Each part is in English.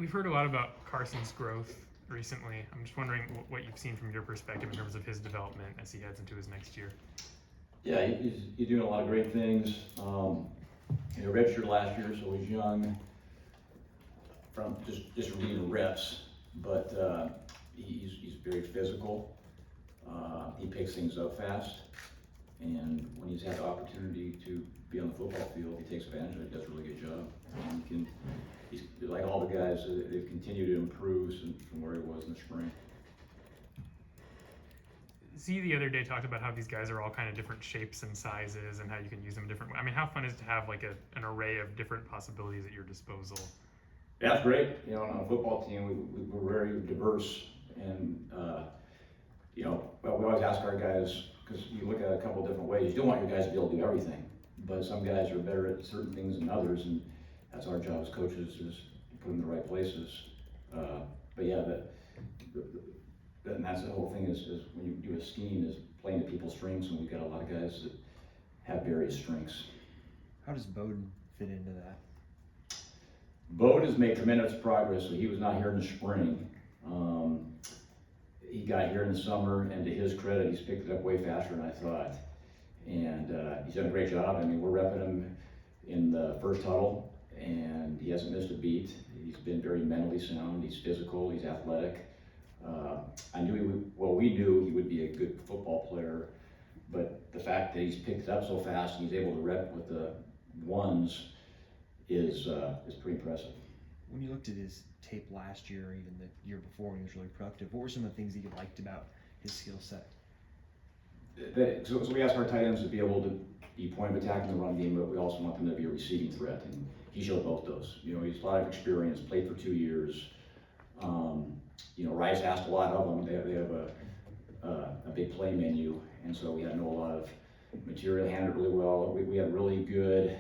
We've heard a lot about Carson's growth recently. I'm just wondering what you've seen from your perspective in terms of his development as he heads into his next year. Yeah, he's doing a lot of great things. Redshirt last year, so he's young from just reading reps, but he's very physical. He picks things up fast, and when he's had the opportunity to be on the football field, he takes advantage of it. He does a really good job. And he's like all the guys. They've continued to improve from where he was in the spring. Z the other day talked about how these guys are all kind of different shapes and sizes and how you can use them different. I mean, how fun is it to have like an array of different possibilities at your disposal? Yeah, it's great. On a football team, we're very diverse, and we always ask our guys, because you look at it a couple of different ways. You don't want your guys to be able to do everything, but some guys are better at certain things than others, and that's our job as coaches, is to put them in the right places. But yeah, and that's the whole thing is when you do a scheme is playing to people's strengths, and we've got a lot of guys that have various strengths. How does Bowden fit into that? Bode has made tremendous progress. So he was not here in the spring. He got here in the summer, and to his credit, he's picked it up way faster than I thought. And he's done a great job. I mean, we're repping him in the first huddle, and he hasn't missed a beat. He's been very mentally sound. He's physical. He's athletic. We knew he would be a good football player, but the fact that he's picked it up so fast and he's able to rep with the ones is pretty impressive. When you looked at his tape last year, or even the year before when he was really productive, what were some of the things that you liked about his skill set? So we asked our tight ends to be able to be point of attack in the run game, but we also want them to be a receiving threat, and he showed both those. He's a lot of experience, played for 2 years. Rice asked a lot of them. They have a big play menu, and so we had to know a lot of material, handled really well. We had really good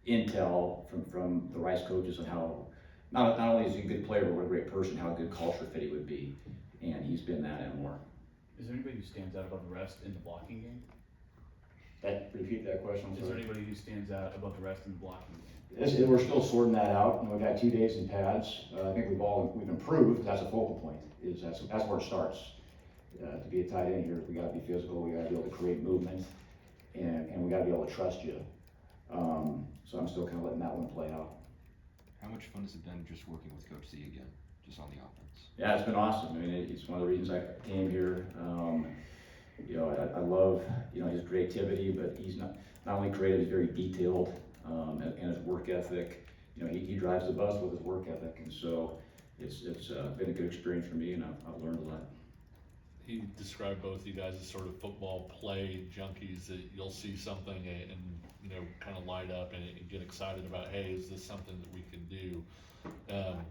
intel from the Rice coaches on how not only is he a good player, but what a great person, how a good culture fit he would be, and he's been that and more. Is there anybody who stands out above the rest in the blocking game? Repeat that question. Is there anybody who stands out above the rest in the blocking game? We're still sorting that out. We've got 2 days in pads. I think we've improved. That's a focal point. That's where it starts. To be a tight end here, we got to be physical. We got to be able to create movement, and we got to be able to trust you. So I'm still kind of letting that one play out. How much fun has it been just working with Coach Z again, just on the offense? Yeah, it's been awesome. I mean, it's one of the reasons I came here. I love his creativity, but he's not only creative, he's very detailed, and his work ethic. He drives the bus with his work ethic, and so it's been a good experience for me, and I've learned a lot. He described both you guys as sort of football play junkies, that you'll see something and kind of light up and get excited about, hey, is this something that we can do?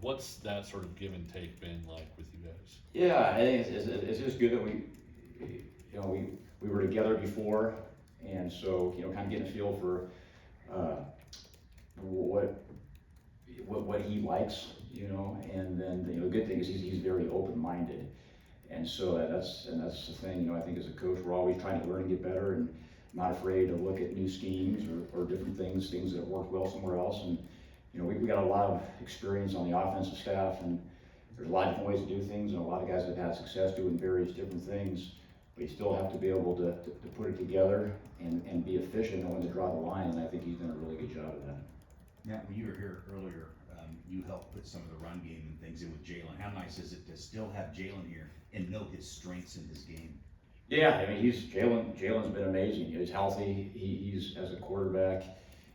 What's that sort of give and take been like with you guys? Yeah, I think it's just good that we were together before, and so kind of getting a feel for what he likes, and then the good thing is he's very open-minded. And so that's the thing, I think as a coach, we're always trying to learn and get better, and not afraid to look at new schemes or different things that work well somewhere else. And we got a lot of experience on the offensive staff, and there's a lot of different ways to do things, and a lot of guys have had success doing various different things. But you still have to be able to put it together and be efficient and when to draw the line, and I think he's done a really good job of that. Matt, when you were here earlier, you helped put some of the run game and things in with Jalen. How nice is it to still have Jalen here and know his strengths in his game? Yeah, I mean, Jalen's been amazing. He's healthy. He's as a quarterback,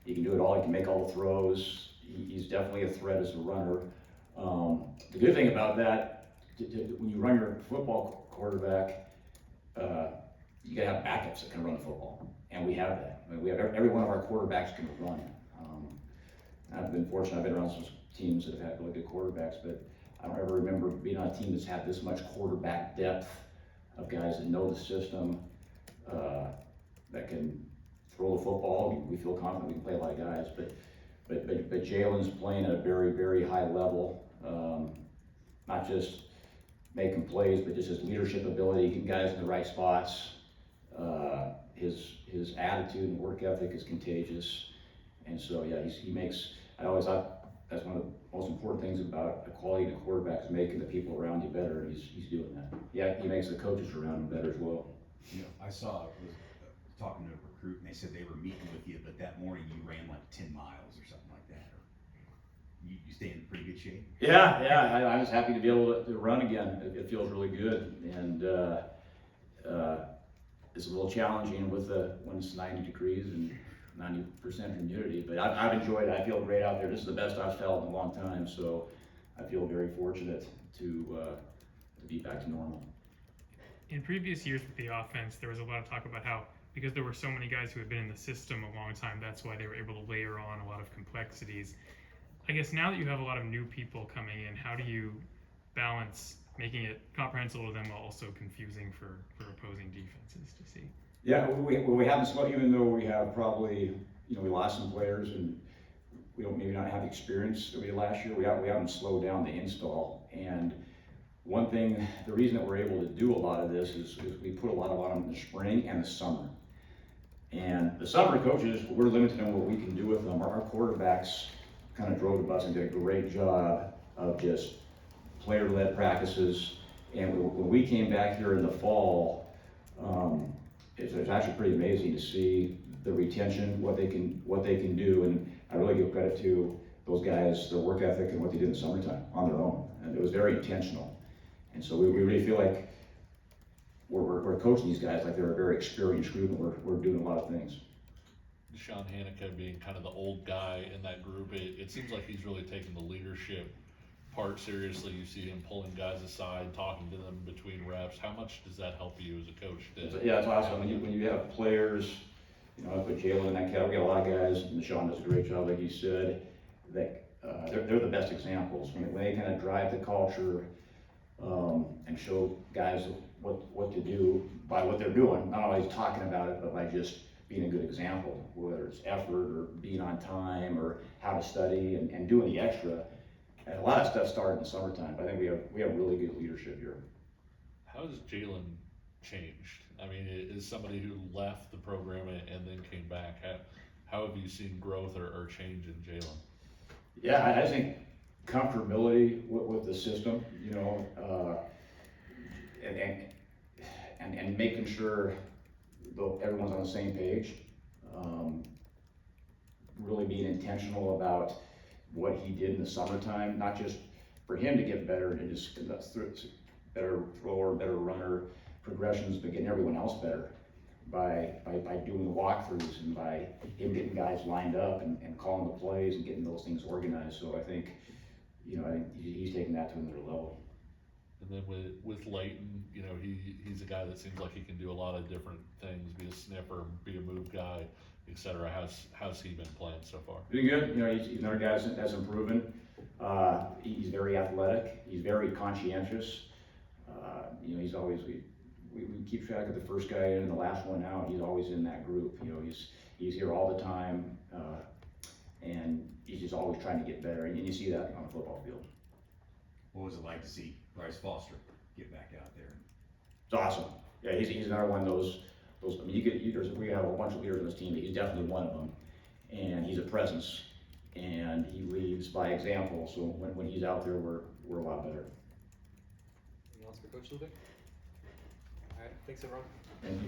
he can do it all. He can make all the throws. He's definitely a threat as a runner. The good thing about that, when you run your football quarterback, you gotta have backups that can run the football, and we have that. I mean, we have every one of our quarterbacks can run. I've been fortunate. I've been around some teams that have had really good quarterbacks, but I don't ever remember being on a team that's had this much quarterback depth of guys that know the system, that can throw the football. We feel confident we can play a lot of guys, but Jalen's playing at a very, very high level. Not just making plays, but just his leadership ability, getting guys in the right spots. His attitude and work ethic is contagious, and so yeah, he makes. I that's one of the most important things about a quality in a quarterback is making the people around you better, and he's doing that. Yeah, he makes the coaches around him better as well. You know, I saw, was talking to a recruit, and they said they were meeting with you, but that morning you ran like 10 miles or something like that. Or you stay in pretty good shape? Yeah, I was happy to be able to run again. It feels really good, and it's a little challenging with when it's 90 degrees and 90% humidity, but I've enjoyed it. I feel great out there. This is the best I've felt in a long time, so I feel very fortunate to be back to normal. In previous years with the offense, there was a lot of talk about how, because there were so many guys who had been in the system a long time, that's why they were able to layer on a lot of complexities. I guess now that you have a lot of new people coming in, how do you balance making it comprehensible to them while also confusing for opposing defenses to see? Yeah, we haven't slowed, even though we have probably, we lost some players and we don't maybe not have the experience that we did last year. We haven't slowed down the install. And one thing, the reason that we're able to do a lot of this is we put a lot on them in the spring and the summer. And the summer coaches, we're limited on what we can do with them. Our quarterbacks kind of drove the bus and did a great job of just player-led practices. And when we came back here in the fall, it's actually pretty amazing to see the retention, what they can do, and I really give credit to those guys, their work ethic and what they did in the summertime on their own, and it was very intentional. And so we really feel like we're coaching these guys like they're a very experienced group, and we're doing a lot of things. Sean Hanukkah being kind of the old guy in that group, it seems like he's really taking the leadership part seriously. You see him pulling guys aside, talking to them between reps. How much does that help you as a coach? Yeah, it's awesome. When you have players, I put Jalen in that category. We got a lot of guys, and Sean does a great job, like you said, that they're the best examples. When they kind of drive the culture and show guys what to do by what they're doing, not always talking about it, but by just being a good example, whether it's effort or being on time or how to study and doing the extra. And a lot of stuff started in the summertime, but I think we have really good leadership here. How has Jalen changed? I mean, is somebody who left the program and then came back, how have you seen growth or change in Jalen? Yeah, I think comfortability with the system, and making sure everyone's on the same page. Really being intentional about what he did in the summertime, not just for him to get better and just better thrower, better runner, progressions, but getting everyone else better by doing the walkthroughs and by him getting guys lined up and calling the plays and getting those things organized. So I think he's taking that to another level. And then with Leighton, he's a guy that seems like he can do a lot of different things, be a sniffer, be a move guy, etc. How's he been playing so far? Doing good. He's another guy that's improving. He's very athletic. He's very conscientious. He's always we keep track of the first guy in and the last one out. He's always in that group. He's here all the time, and he's just always trying to get better. And you see that on the football field. What was it like to see Bryce Foster get back out there? It's awesome. Yeah, he's another one of those. I mean, we have a bunch of leaders on this team, but he's definitely one of them. And he's a presence, and he leads by example. So when he's out there, we're a lot better. Anything else for Coach Lubick? All right, thanks everyone. Thank you.